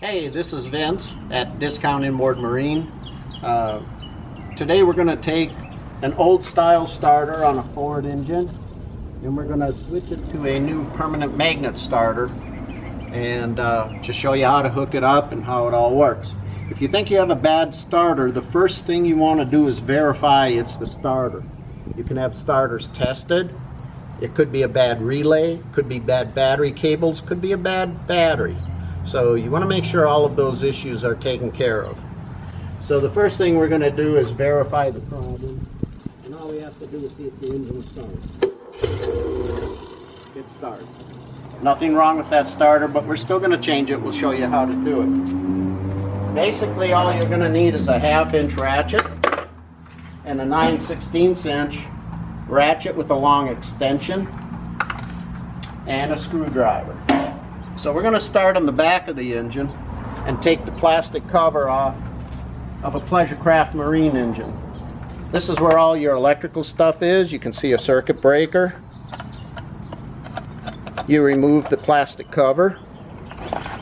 Hey, this is Vince at Discount Inboard Marine. Today we're going to take an old style starter on a Ford engine and we're going to switch it to a new permanent magnet starter and just show you how to hook it up and how it all works. If you think you have a bad starter, the first thing you want to do is verify it's the starter. You can have starters tested. It could be a bad relay, could be bad battery cables, could be a bad battery. So you want to make sure all of those issues are taken care of. So the first thing we're going to do is verify the problem. And all we have to do is see if the engine starts. It starts. Nothing wrong with that starter, but we're still going to change it. We'll show you how to do it. Basically all you're going to need is a 1/2 inch ratchet and a 9/16 inch ratchet with a long extension and a screwdriver. So we're going to start on the back of the engine and take the plastic cover off of a Pleasurecraft Marine engine. This is where all your electrical stuff is. You can see a circuit breaker. You remove the plastic cover,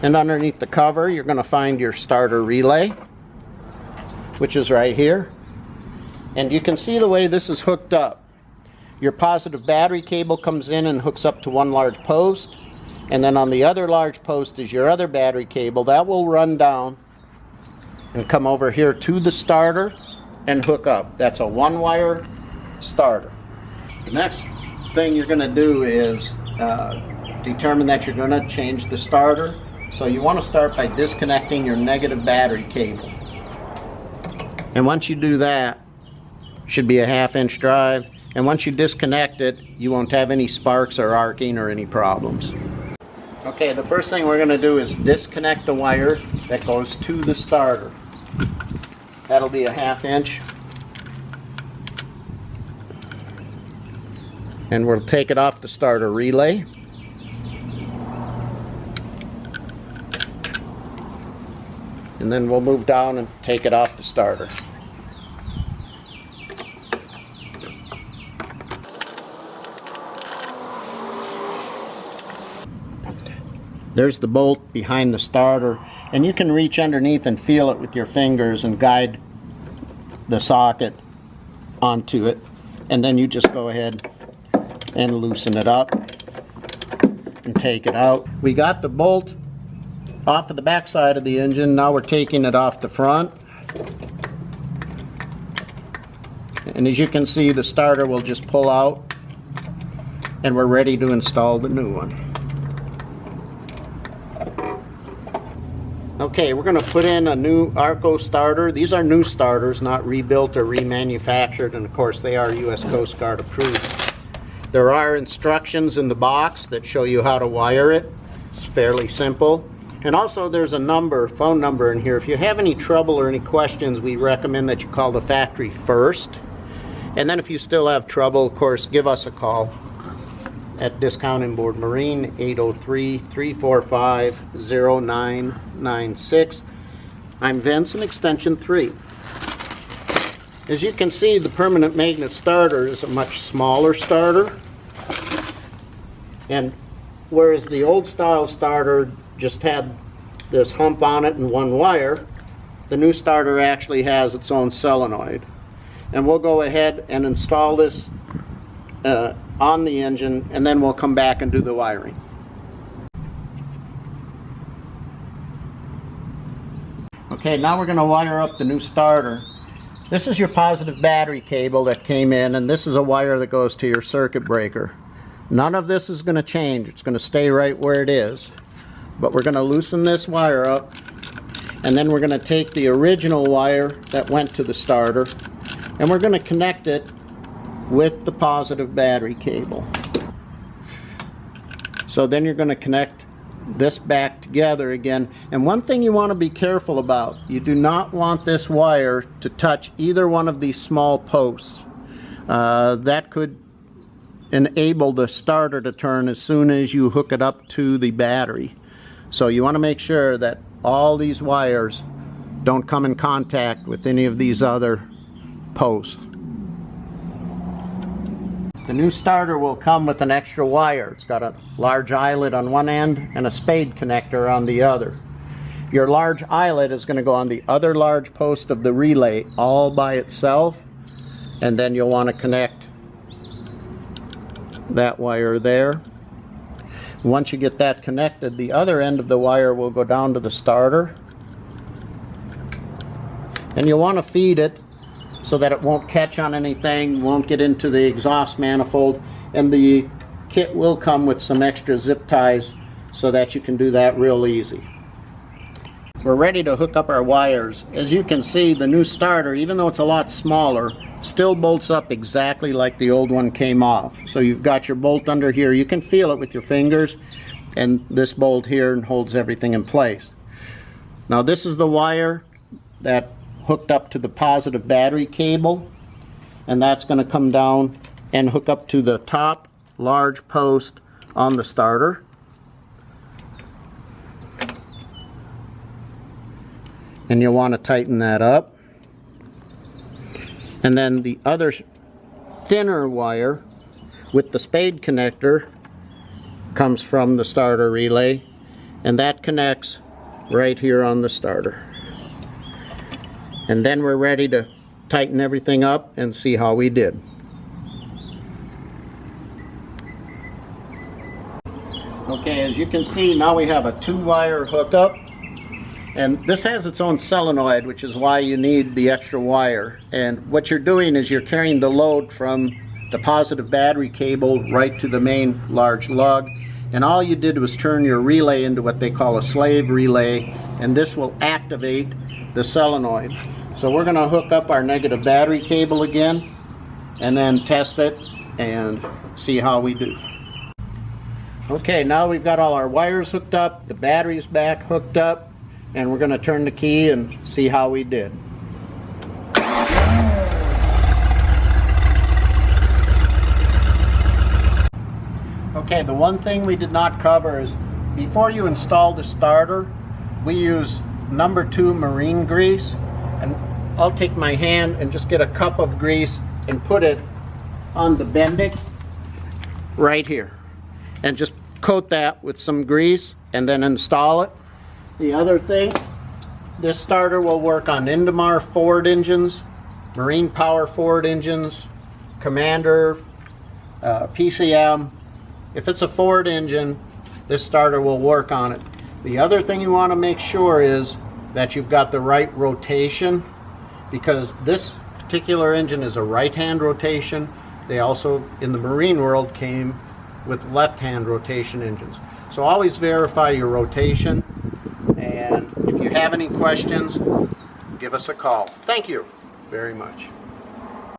and underneath the cover you're going to find your starter relay, which is right here. And you can see the way this is hooked up. Your positive battery cable comes in and hooks up to one large post. And then on the other large post is your other battery cable. That will run down and come over here to the starter and hook up. That's a one-wire starter. The next thing you're going to do is determine that you're going to change the starter. So you want to start by disconnecting your negative battery cable. And once you do that, should be a 1/2 inch drive. And once you disconnect it, you won't have any sparks or arcing or any problems. Okay, the first thing we're going to do is disconnect the wire that goes to the starter. That'll be a 1/2 inch. And we'll take it off the starter relay. And then we'll move down and take it off the starter. There's the bolt behind the starter, and you can reach underneath and feel it with your fingers and guide the socket onto it, and then you just go ahead and loosen it up and take it out. We got the bolt off of the back side of the engine. Now we're taking it off the front, and as you can see, the starter will just pull out and we're ready to install the new one. Okay, we're going to put in a new Arco starter. These are new starters, not rebuilt or remanufactured, and of course they are US Coast Guard approved. There are instructions in the box that show you how to wire it. It's fairly simple. And also there's a phone number in here. If you have any trouble or any questions, we recommend that you call the factory first. And then if you still have trouble, of course, give us a call at Discount Inboard Marine, 803-345-0996. I'm Vince, and extension 3. As you can see, the permanent magnet starter is a much smaller starter. And whereas the old style starter just had this hump on it and one wire, the new starter actually has its own solenoid. And we'll go ahead and install this on the engine, and then we'll come back and do the wiring. Okay, now we're going to wire up the new starter. This is your positive battery cable that came in, and this is a wire that goes to your circuit breaker. None of this is going to change. It's going to stay right where it is. But we're going to loosen this wire up, and then we're going to take the original wire that went to the starter, and we're going to connect it with the positive battery cable. So then you're going to connect this back together again. And one thing you want to be careful about, you do not want this wire to touch either one of these small posts. That could enable the starter to turn as soon as you hook it up to the battery. So you want to make sure that all these wires don't come in contact with any of these other posts. The new starter will come with an extra wire. It's got a large eyelet on one end and a spade connector on the other. your large eyelet is going to go on the other large post of the relay all by itself, and then you'll want to connect that wire there. Once you get that connected, the other end of the wire will go down to the starter, and you'll want to feed it so that it won't catch on anything, won't get into the exhaust manifold, and the kit will come with some extra zip ties so that you can do that real easy. We're ready to hook up our wires. As you can see, the new starter, even though it's a lot smaller, still bolts up exactly like the old one came off. So you've got your bolt under here. You can feel it with your fingers, and this bolt here holds everything in place. Now this is the wire that hooked up to the positive battery cable, and that's going to come down and hook up to the top large post on the starter. And you'll want to tighten that up. And then the other thinner wire with the spade connector comes from the starter relay, and that connects right here on the starter. And then we're ready to tighten everything up and see how we did. Okay, as you can see, now we have a 2-wire hookup, and this has its own solenoid, which is why you need the extra wire. And what you're doing is you're carrying the load from the positive battery cable right to the main large lug, and all you did was turn your relay into what they call a slave relay, and this will activate the solenoid. So we're going to hook up our negative battery cable again and then test it and see how we do. Okay, now we've got all our wires hooked up, the battery's back hooked up, and we're going to turn the key and see how we did. Okay, the one thing we did not cover is before you install the starter, we use number 2 marine grease, and I'll take my hand and just get a cup of grease and put it on the bendix right here, and just coat that with some grease and then install it. The other thing, this starter will work on Indemar Ford engines, Marine Power Ford engines, Commander, PCM. If it's a Ford engine, this starter will work on it. The other thing you want to make sure is that you've got the right rotation, because this particular engine is a right-hand rotation. They also, in the marine world, came with left-hand rotation engines. So always verify your rotation, and if you have any questions, give us a call. Thank you very much.